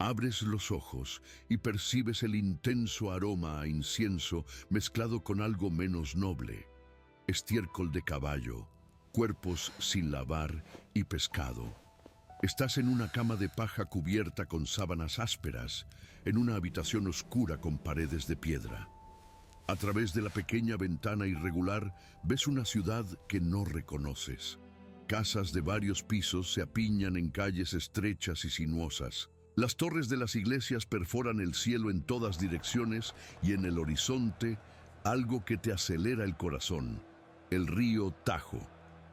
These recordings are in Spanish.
Abres los ojos y percibes el intenso aroma a incienso mezclado con algo menos noble. Estiércol de caballo, cuerpos sin lavar y pescado. Estás en una cama de paja cubierta con sábanas ásperas, en una habitación oscura con paredes de piedra. A través de la pequeña ventana irregular ves una ciudad que no reconoces. Casas de varios pisos se apiñan en calles estrechas y sinuosas. Las torres de las iglesias perforan el cielo en todas direcciones y en el horizonte algo que te acelera el corazón, el río Tajo,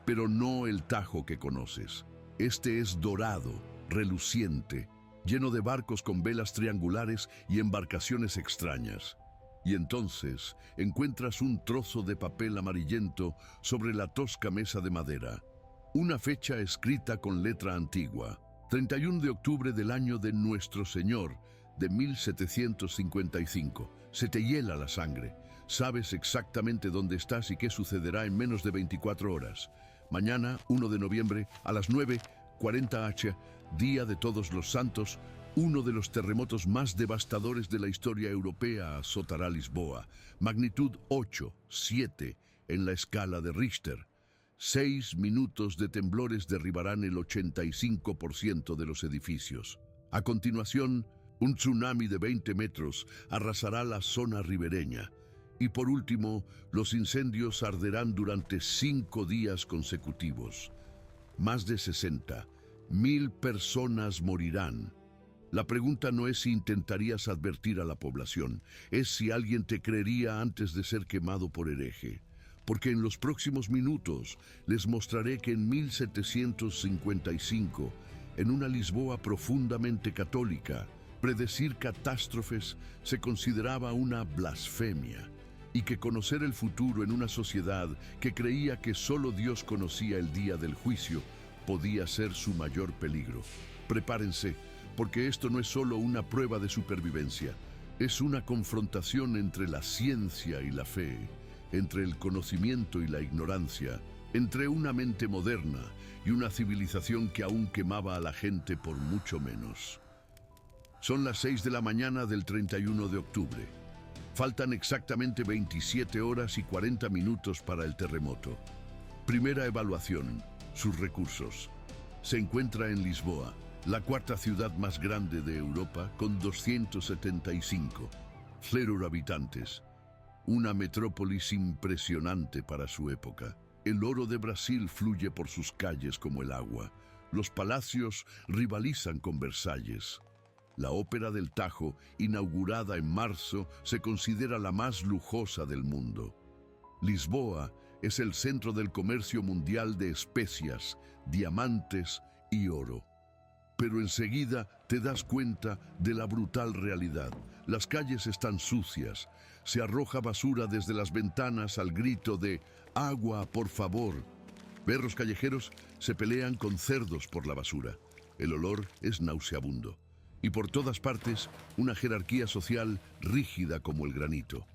pero no el Tajo que conoces. Este es dorado, reluciente, lleno de barcos con velas triangulares y embarcaciones extrañas. Y entonces encuentras un trozo de papel amarillento sobre la tosca mesa de madera. Una fecha escrita con letra antigua. 31 de octubre del año de Nuestro Señor, de 1755. Se te hiela la sangre. Sabes exactamente dónde estás y qué sucederá en menos de 24 horas. Mañana, 1 de noviembre, a las 9:40 h, Día de Todos los Santos, uno de los terremotos más devastadores de la historia europea azotará Lisboa. Magnitud 8,7 en la escala de Richter. 6 minutos de temblores derribarán el 85% de los edificios. A continuación, un tsunami de 20 metros arrasará la zona ribereña. Y por último, los incendios arderán durante 5 días consecutivos. Más de 60.000 personas morirán. La pregunta no es si intentarías advertir a la población, es si alguien te creería antes de ser quemado por hereje. Porque en los próximos minutos les mostraré que en 1755, en una Lisboa profundamente católica, predecir catástrofes se consideraba una blasfemia, y que conocer el futuro en una sociedad que creía que solo Dios conocía el día del juicio podía ser su mayor peligro. Prepárense, porque esto no es solo una prueba de supervivencia, es una confrontación entre la ciencia y la fe, entre el conocimiento y la ignorancia, entre una mente moderna y una civilización que aún quemaba a la gente por mucho menos. Son las 6 de la mañana del 31 de octubre. Faltan exactamente 27 horas y 40 minutos para el terremoto. Primera evaluación, sus recursos. Se encuentra en Lisboa, la cuarta ciudad más grande de Europa, con 275,000 habitantes. Una metrópolis impresionante para su época. El oro de Brasil fluye por sus calles como el agua. Los palacios rivalizan con Versalles. La Ópera del Tajo, inaugurada en marzo, se considera la más lujosa del mundo. Lisboa es el centro del comercio mundial de especias, diamantes y oro. Pero enseguida te das cuenta de la brutal realidad. Las calles están sucias. Se arroja basura desde las ventanas al grito de «agua, por favor». Perros callejeros se pelean con cerdos por la basura. El olor es nauseabundo. Y por todas partes, una jerarquía social rígida como el granito.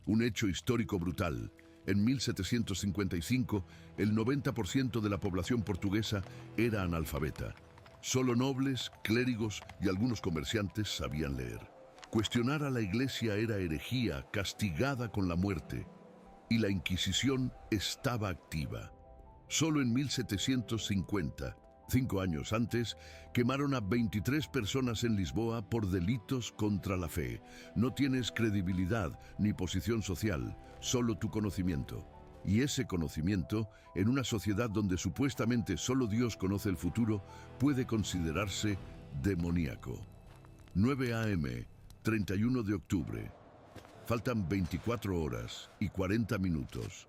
Un hecho histórico brutal. En 1755, el 90% de la población portuguesa era analfabeta. Solo nobles, clérigos y algunos comerciantes sabían leer. Cuestionar a la Iglesia era herejía, castigada con la muerte, y la Inquisición estaba activa. Solo en 1750, 5 años antes, quemaron a 23 personas en Lisboa por delitos contra la fe. No tienes credibilidad ni posición social, solo tu conocimiento. Y ese conocimiento, en una sociedad donde supuestamente solo Dios conoce el futuro, puede considerarse demoníaco. 9 a.m., 31 de octubre. Faltan 24 horas y 40 minutos.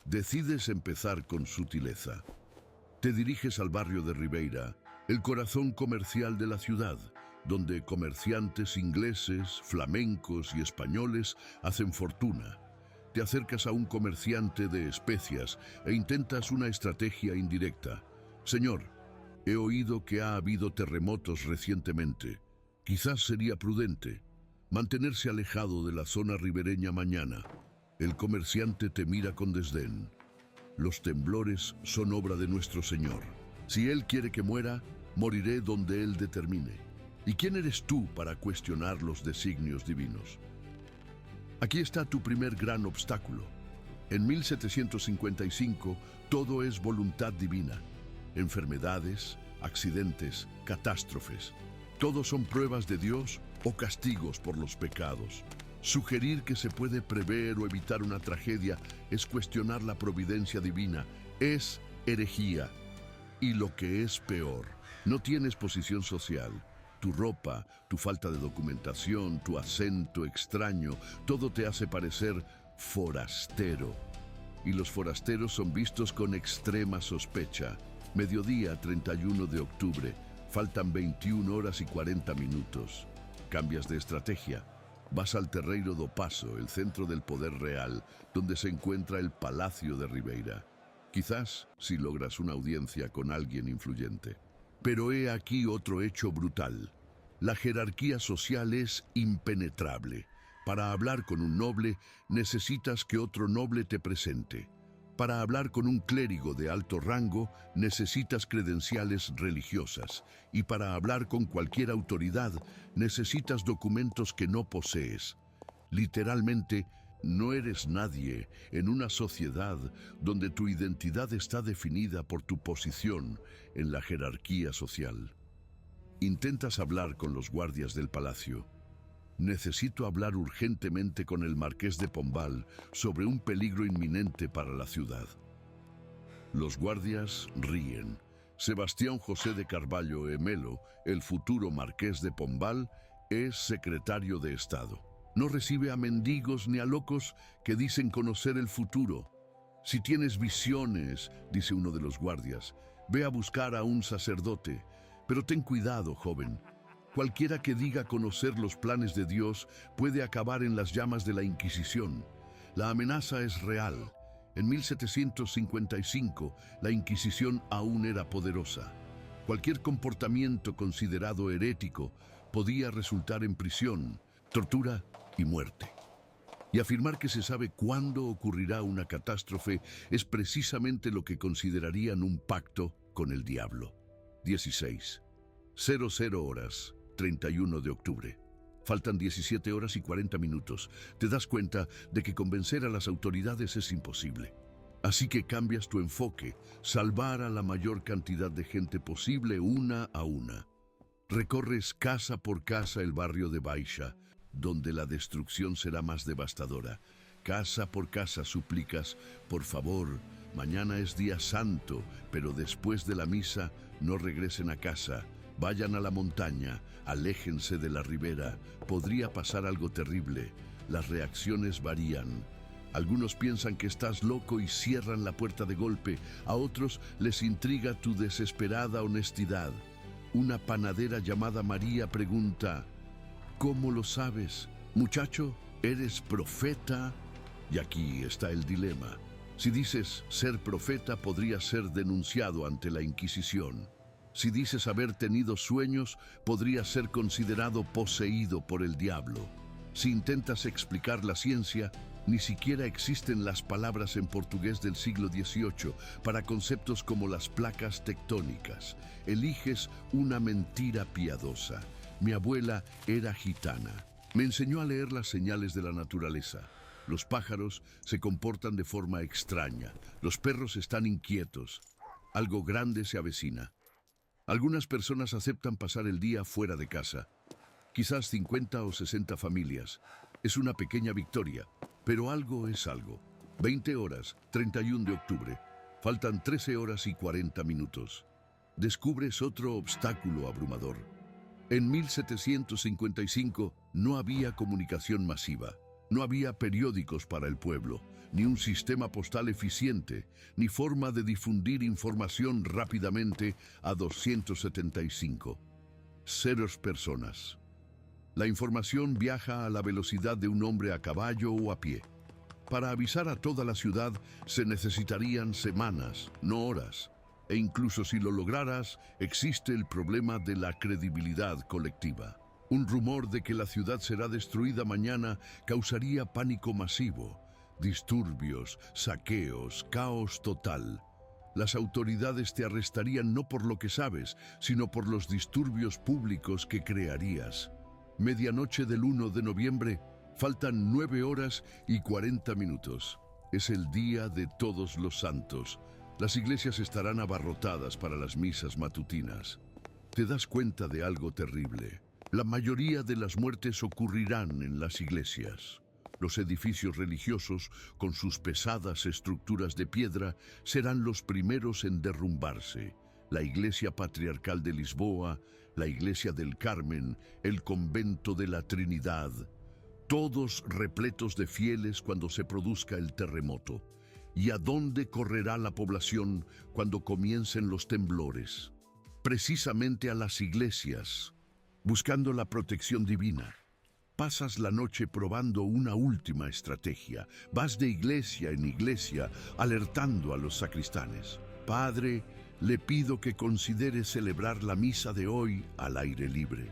Decides empezar con sutileza. Te diriges al barrio de Ribeira, el corazón comercial de la ciudad, donde comerciantes ingleses, flamencos y españoles hacen fortuna. Te acercas a un comerciante de especias e intentas una estrategia indirecta. Señor, he oído que ha habido terremotos recientemente. Quizás sería prudente mantenerse alejado de la zona ribereña mañana. El comerciante te mira con desdén. Los temblores son obra de nuestro Señor. Si Él quiere que muera, moriré donde Él determine. ¿Y quién eres tú para cuestionar los designios divinos? Aquí está tu primer gran obstáculo. En 1755 todo es voluntad divina. Enfermedades, accidentes, catástrofes. Todos son pruebas de Dios o castigos por los pecados. Sugerir que se puede prever o evitar una tragedia es cuestionar la providencia divina. Es herejía. Y lo que es peor, no tienes posición social. Tu ropa, tu falta de documentación, tu acento extraño, todo te hace parecer forastero. Y los forasteros son vistos con extrema sospecha. Mediodía 31 de octubre. Faltan 21 horas y 40 minutos. Cambias de estrategia. Vas al Terreiro do Paso, el centro del poder real, donde se encuentra el Palacio de Ribeira. Quizás si logras una audiencia con alguien influyente. Pero he aquí otro hecho brutal. La jerarquía social es impenetrable. Para hablar con un noble, necesitas que otro noble te presente. Para hablar con un clérigo de alto rango, necesitas credenciales religiosas. Y para hablar con cualquier autoridad, necesitas documentos que no posees. Literalmente, no eres nadie en una sociedad donde tu identidad está definida por tu posición en la jerarquía social. Intentas hablar con los guardias del palacio. Necesito hablar urgentemente con el marqués de Pombal sobre un peligro inminente para la ciudad. Los guardias ríen. Sebastián José de Carvalho e Melo, el futuro marqués de Pombal, es secretario de Estado. No recibe a mendigos ni a locos que dicen conocer el futuro. Si tienes visiones, dice uno de los guardias, ve a buscar a un sacerdote. Pero ten cuidado, joven. Cualquiera que diga conocer los planes de Dios puede acabar en las llamas de la Inquisición. La amenaza es real. En 1755, la Inquisición aún era poderosa. Cualquier comportamiento considerado herético podía resultar en prisión, tortura y muerte. Y afirmar que se sabe cuándo ocurrirá una catástrofe es precisamente lo que considerarían un pacto con el diablo. 16:00 horas, 31 de octubre. Faltan 17 horas y 40 minutos. Te das cuenta de que convencer a las autoridades es imposible. Así que cambias tu enfoque, salvar a la mayor cantidad de gente posible una a una. Recorres casa por casa el barrio de Baixa, donde la destrucción será más devastadora. Casa por casa suplicas, por favor, mañana es día santo, pero después de la misa no regresen a casa. Vayan a la montaña, aléjense de la ribera, podría pasar algo terrible. Las reacciones varían. Algunos piensan que estás loco y cierran la puerta de golpe. A otros les intriga tu desesperada honestidad. Una panadera llamada María pregunta, ¿cómo lo sabes? Muchacho, ¿eres profeta? Y aquí está el dilema. Si dices ser profeta, podrías ser denunciado ante la Inquisición. Si dices haber tenido sueños, podrías ser considerado poseído por el diablo. Si intentas explicar la ciencia, ni siquiera existen las palabras en portugués del siglo XVIII para conceptos como las placas tectónicas. Eliges una mentira piadosa. Mi abuela era gitana. Me enseñó a leer las señales de la naturaleza. Los pájaros se comportan de forma extraña. Los perros están inquietos. Algo grande se avecina. Algunas personas aceptan pasar el día fuera de casa. Quizás 50 o 60 familias. Es una pequeña victoria, pero algo es algo. 20 horas, 31 de octubre. Faltan 13 horas y 40 minutos. Descubres otro obstáculo abrumador. En 1755 no había comunicación masiva. No había periódicos para el pueblo, ni un sistema postal eficiente, ni forma de difundir información rápidamente a 275. Ceros personas. La información viaja a la velocidad de un hombre a caballo o a pie. Para avisar a toda la ciudad se necesitarían semanas, no horas. E incluso si lo lograras, existe el problema de la credibilidad colectiva. Un rumor de que la ciudad será destruida mañana causaría pánico masivo, disturbios, saqueos, caos total. Las autoridades te arrestarían no por lo que sabes, sino por los disturbios públicos que crearías. Medianoche del 1 de noviembre, faltan 9 horas y 40 minutos. Es el día de Todos los Santos. Las iglesias estarán abarrotadas para las misas matutinas. Te das cuenta de algo terrible. La mayoría de las muertes ocurrirán en las iglesias. Los edificios religiosos, con sus pesadas estructuras de piedra, serán los primeros en derrumbarse. La Iglesia Patriarcal de Lisboa, la Iglesia del Carmen, el Convento de la Trinidad, todos repletos de fieles cuando se produzca el terremoto. ¿Y a dónde correrá la población cuando comiencen los temblores? Precisamente a las iglesias, buscando la protección divina. Pasas la noche probando una última estrategia. Vas de iglesia en iglesia, alertando a los sacristanes. Padre, le pido que considere celebrar la misa de hoy al aire libre.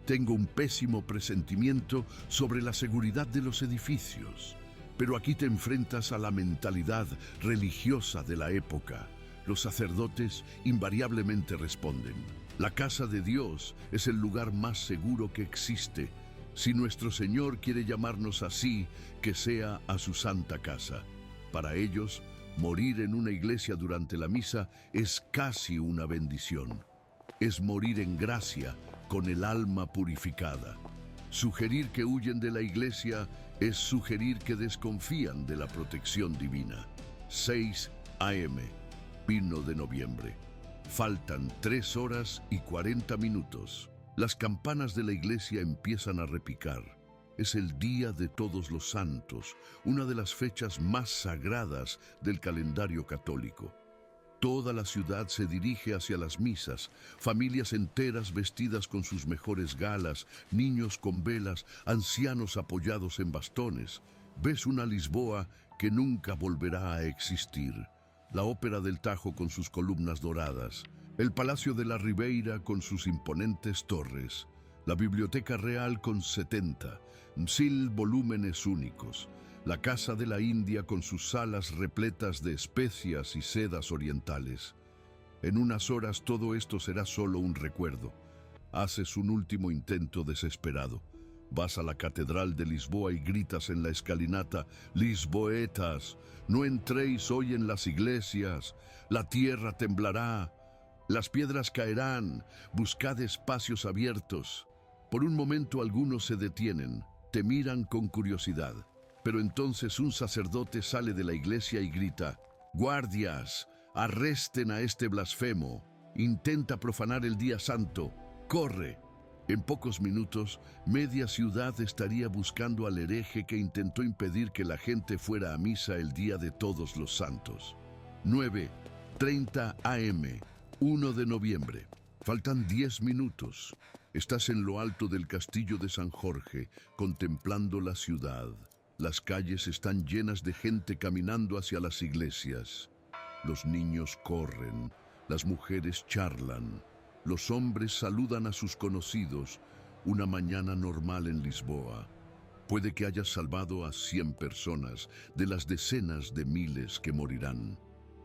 Tengo un pésimo presentimiento sobre la seguridad de los edificios, pero aquí te enfrentas a la mentalidad religiosa de la época. Los sacerdotes invariablemente responden: la casa de Dios es el lugar más seguro que existe. Si nuestro Señor quiere llamarnos así, que sea a su santa casa. Para ellos, morir en una iglesia durante la misa es casi una bendición. Es morir en gracia, con el alma purificada. Sugerir que huyen de la iglesia es sugerir que desconfían de la protección divina. 6 a.m., 1 de noviembre. Faltan 3 horas y 40 minutos. Las campanas de la iglesia empiezan a repicar. Es el Día de Todos los Santos, una de las fechas más sagradas del calendario católico. Toda la ciudad se dirige hacia las misas, familias enteras vestidas con sus mejores galas, niños con velas, ancianos apoyados en bastones. Ves una Lisboa que nunca volverá a existir. La Ópera del Tajo con sus columnas doradas, el Palacio de la Ribeira con sus imponentes torres, la Biblioteca Real con 1000 volúmenes únicos, la Casa de la India con sus salas repletas de especias y sedas orientales. En unas horas todo esto será solo un recuerdo. Haces un último intento desesperado. Vas a la Catedral de Lisboa y gritas en la escalinata: «Lisboetas, no entréis hoy en las iglesias, la tierra temblará, las piedras caerán, buscad espacios abiertos». Por un momento algunos se detienen, te miran con curiosidad, pero entonces un sacerdote sale de la iglesia y grita: «Guardias, arresten a este blasfemo, intenta profanar el día santo, corre». En pocos minutos, media ciudad estaría buscando al hereje que intentó impedir que la gente fuera a misa el día de Todos los Santos. 9:30 a.m., 1 de noviembre. Faltan 10 minutos. Estás en lo alto del castillo de San Jorge, contemplando la ciudad. Las calles están llenas de gente caminando hacia las iglesias. Los niños corren, las mujeres charlan. Los hombres saludan a sus conocidos. Una mañana normal en Lisboa. Puede que hayas salvado a 100 personas de las decenas de miles que morirán.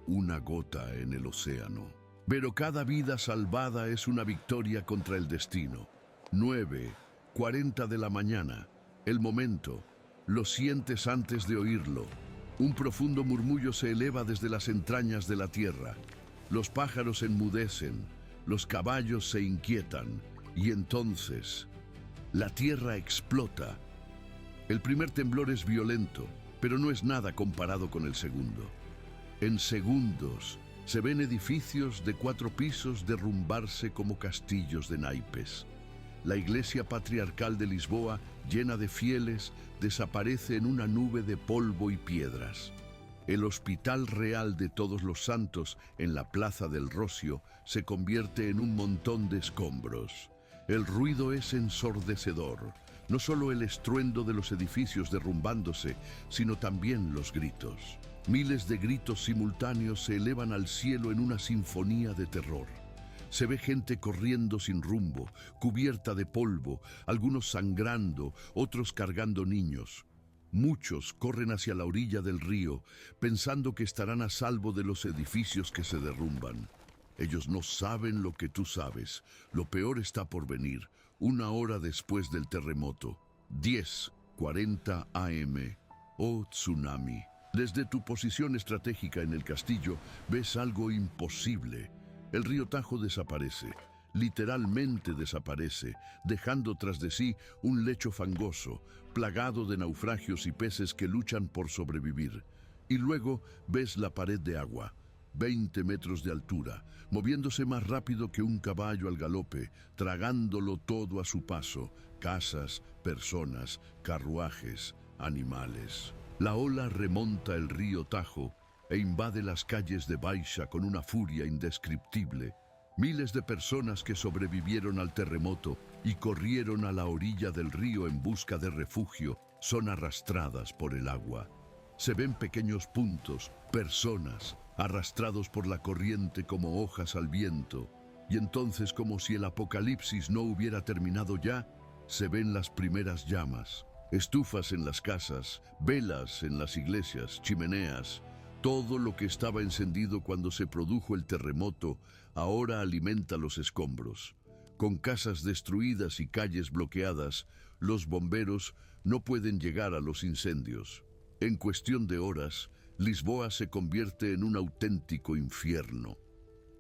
Una gota en el océano. Pero cada vida salvada es una victoria contra el destino. 9:40 de la mañana. El momento. Lo sientes antes de oírlo. Un profundo murmullo se eleva desde las entrañas de la tierra. Los pájaros enmudecen. Los caballos se inquietan y entonces la tierra explota. El primer temblor es violento, pero no es nada comparado con el segundo. En segundos se ven edificios de 4 pisos derrumbarse como castillos de naipes. La iglesia patriarcal de Lisboa, llena de fieles, desaparece en una nube de polvo y piedras. El Hospital Real de Todos los Santos, en la Plaza del Rocio, se convierte en un montón de escombros. El ruido es ensordecedor. No solo el estruendo de los edificios derrumbándose, sino también los gritos. Miles de gritos simultáneos se elevan al cielo en una sinfonía de terror. Se ve gente corriendo sin rumbo, cubierta de polvo, algunos sangrando, otros cargando niños. Muchos corren hacia la orilla del río, pensando que estarán a salvo de los edificios que se derrumban. Ellos no saben lo que tú sabes. Lo peor está por venir, 1 hora después del terremoto. 10:40 AM. Oh, tsunami. Desde tu posición estratégica en el castillo, ves algo imposible. El río Tajo desaparece. Literalmente desaparece, dejando tras de sí un lecho fangoso, plagado de naufragios y peces que luchan por sobrevivir. Y luego ves la pared de agua, 20 metros de altura, moviéndose más rápido que un caballo al galope, tragándolo todo a su paso: casas, personas, carruajes, animales. La ola remonta el río Tajo e invade las calles de Baixa con una furia indescriptible. Miles de personas que sobrevivieron al terremoto y corrieron a la orilla del río en busca de refugio son arrastradas por el agua. Se ven pequeños puntos, personas, arrastrados por la corriente como hojas al viento. Y entonces, como si el apocalipsis no hubiera terminado ya, se ven las primeras llamas. Estufas en las casas, velas en las iglesias, chimeneas. Todo lo que estaba encendido cuando se produjo el terremoto ahora alimenta los escombros. Con casas destruidas y calles bloqueadas, los bomberos no pueden llegar a los incendios. En cuestión de horas, Lisboa se convierte en un auténtico infierno.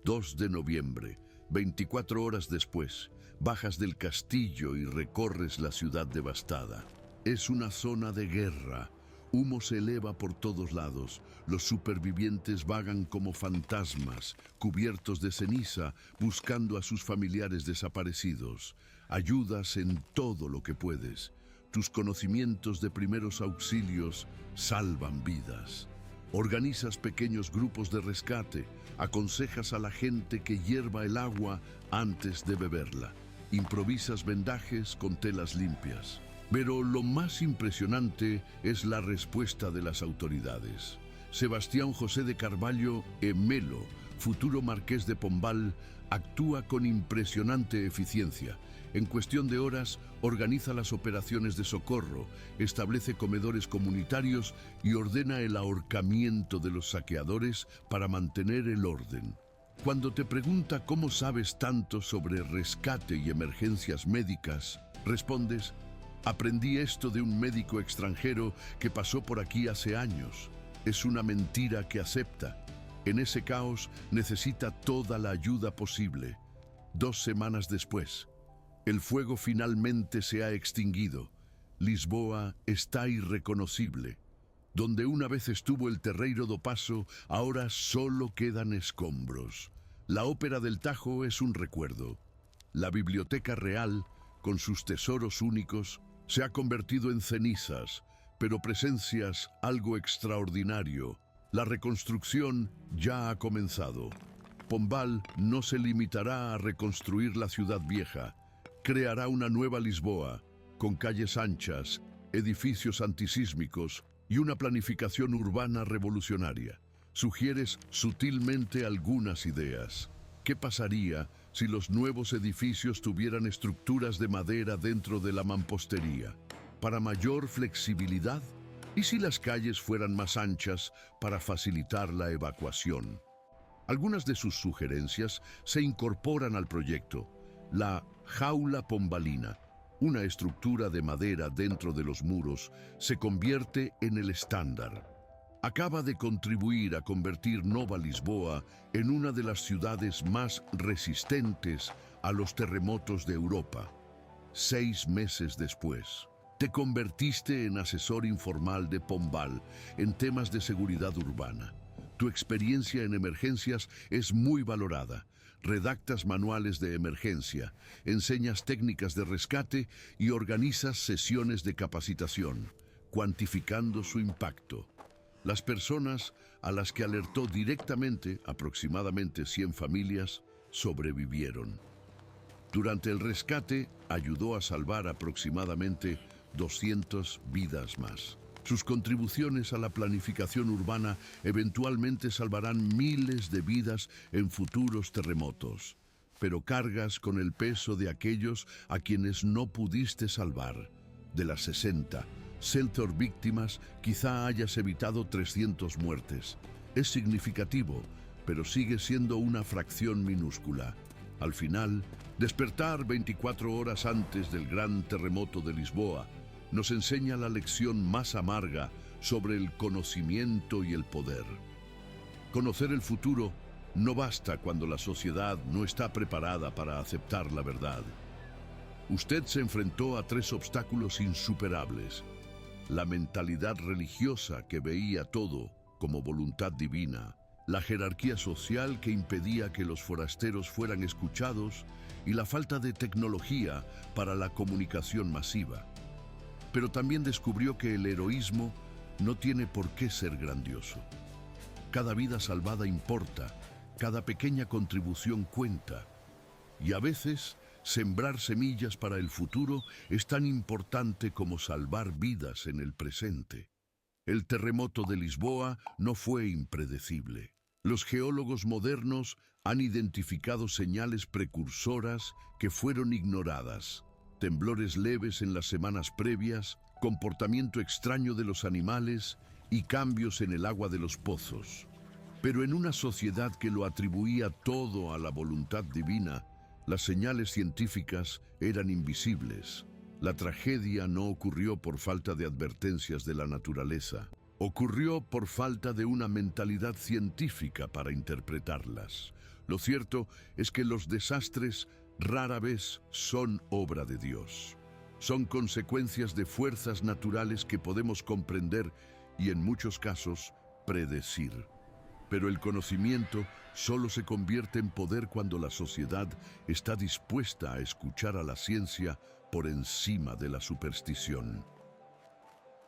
2 de noviembre, 24 horas después, bajas del castillo y recorres la ciudad devastada. Es una zona de guerra. Humo se eleva por todos lados. Los supervivientes vagan como fantasmas, cubiertos de ceniza, buscando a sus familiares desaparecidos. Ayudas en todo lo que puedes. Tus conocimientos de primeros auxilios salvan vidas. Organizas pequeños grupos de rescate. Aconsejas a la gente que hierva el agua antes de beberla. Improvisas vendajes con telas limpias. Pero lo más impresionante es la respuesta de las autoridades. Sebastián José de Carvalho e Melo, futuro marqués de Pombal, actúa con impresionante eficiencia. En cuestión de horas, organiza las operaciones de socorro, establece comedores comunitarios y ordena el ahorcamiento de los saqueadores para mantener el orden. Cuando te pregunta cómo sabes tanto sobre rescate y emergencias médicas, respondes: aprendí esto de un médico extranjero que pasó por aquí hace años. Es una mentira que acepta. En ese caos necesita toda la ayuda posible. 2 semanas después, el fuego finalmente se ha extinguido. Lisboa está irreconocible. Donde una vez estuvo el Terreiro do Paso, ahora solo quedan escombros. La Ópera del Tajo es un recuerdo. La Biblioteca Real, con sus tesoros únicos, se ha convertido en cenizas, pero presencias algo extraordinario. La reconstrucción ya ha comenzado. Pombal no se limitará a reconstruir la ciudad vieja. Creará una nueva Lisboa, con calles anchas, edificios antisísmicos y una planificación urbana revolucionaria. Sugieres sutilmente algunas ideas. ¿Qué pasaría si los nuevos edificios tuvieran estructuras de madera dentro de la mampostería, para mayor flexibilidad? ¿Y si las calles fueran más anchas para facilitar la evacuación? Algunas de sus sugerencias se incorporan al proyecto. La jaula pombalina, una estructura de madera dentro de los muros, se convierte en el estándar. Acaba de contribuir a convertir Nova Lisboa en una de las ciudades más resistentes a los terremotos de Europa. 6 meses después, te convertiste en asesor informal de Pombal en temas de seguridad urbana. Tu experiencia en emergencias es muy valorada. Redactas manuales de emergencia, enseñas técnicas de rescate y organizas sesiones de capacitación, cuantificando su impacto. Las personas a las que alertó directamente, aproximadamente 100 familias, sobrevivieron. Durante el rescate, ayudó a salvar aproximadamente 200 vidas más. Sus contribuciones a la planificación urbana eventualmente salvarán miles de vidas en futuros terremotos, pero cargas con el peso de aquellos a quienes no pudiste salvar. De las 60, Celtor víctimas, quizá hayas evitado 300 muertes. Es significativo, pero sigue siendo una fracción minúscula. Al final, despertar 24 horas antes del gran terremoto de Lisboa nos enseña la lección más amarga sobre el conocimiento y el poder. Conocer el futuro no basta cuando la sociedad no está preparada para aceptar la verdad. Usted se enfrentó a 3 obstáculos insuperables: la mentalidad religiosa que veía todo como voluntad divina, la jerarquía social que impedía que los forasteros fueran escuchados y la falta de tecnología para la comunicación masiva. Pero también descubrió que el heroísmo no tiene por qué ser grandioso. Cada vida salvada importa, cada pequeña contribución cuenta, y a veces sembrar semillas para el futuro es tan importante como salvar vidas en el presente. El terremoto de Lisboa no fue impredecible. Los geólogos modernos han identificado señales precursoras que fueron ignoradas: temblores leves en las semanas previas, comportamiento extraño de los animales y cambios en el agua de los pozos. Pero en una sociedad que lo atribuía todo a la voluntad divina, las señales científicas eran invisibles. La tragedia no ocurrió por falta de advertencias de la naturaleza. Ocurrió por falta de una mentalidad científica para interpretarlas. Lo cierto es que los desastres rara vez son obra de Dios. Son consecuencias de fuerzas naturales que podemos comprender y, en muchos casos, predecir. Pero el conocimiento solo se convierte en poder cuando la sociedad está dispuesta a escuchar a la ciencia por encima de la superstición.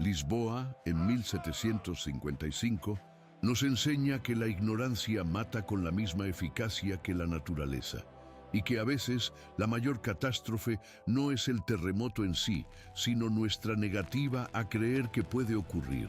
Lisboa, en 1755, nos enseña que la ignorancia mata con la misma eficacia que la naturaleza, y que a veces la mayor catástrofe no es el terremoto en sí, sino nuestra negativa a creer que puede ocurrir.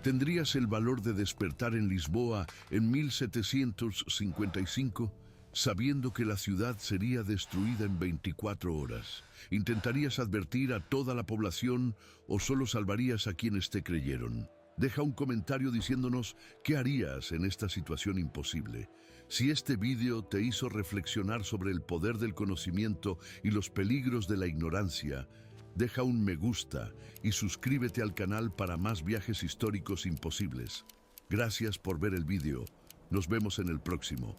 ¿Tendrías el valor de despertar en Lisboa en 1755, sabiendo que la ciudad sería destruida en 24 horas? ¿Intentarías advertir a toda la población o solo salvarías a quienes te creyeron? Deja un comentario diciéndonos qué harías en esta situación imposible. Si este vídeo te hizo reflexionar sobre el poder del conocimiento y los peligros de la ignorancia, deja un me gusta y suscríbete al canal para más viajes históricos imposibles. Gracias por ver el vídeo. Nos vemos en el próximo.